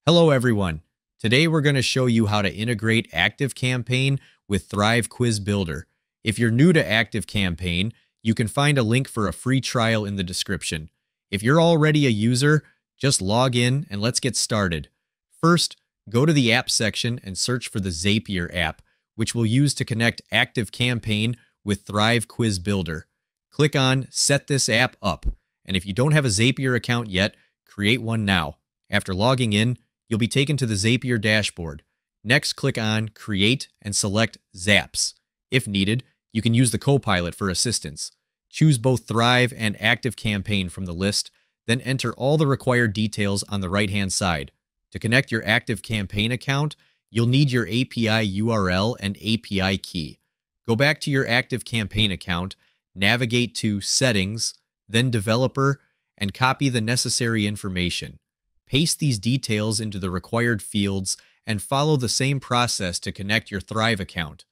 Hello everyone. Today we're going to show you how to integrate ActiveCampaign with Thrive Quiz Builder. If you're new to ActiveCampaign, you can find a link for a free trial in the description. If you're already a user, just log in and let's get started. First, go to the app section and search for the Zapier app, which we'll use to connect ActiveCampaign with Thrive Quiz Builder. Click on Set this app up, and if you don't have a Zapier account yet, create one now. After logging in, you'll be taken to the Zapier dashboard. Next, click on Create and select Zaps. If needed, you can use the Copilot for assistance. Choose both Thrive and ActiveCampaign from the list, then enter all the required details on the right-hand side. To connect your ActiveCampaign account, you'll need your API URL and API key. Go back to your ActiveCampaign account, navigate to Settings, then Developer, and copy the necessary information. Paste these details into the required fields and follow the same process to connect your Thrive account.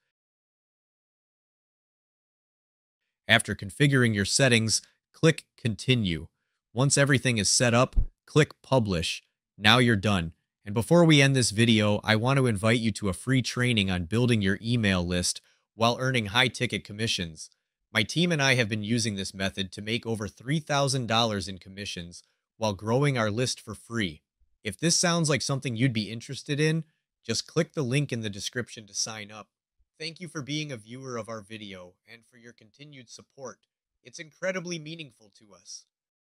After configuring your settings, click Continue. Once everything is set up, click Publish. Now you're done. And before we end this video, I want to invite you to a free training on building your email list while earning high-ticket commissions. My team and I have been using this method to make over $3,000 in commissions while growing our list for free. If this sounds like something you'd be interested in, just click the link in the description to sign up. Thank you for being a viewer of our video and for your continued support. It's incredibly meaningful to us.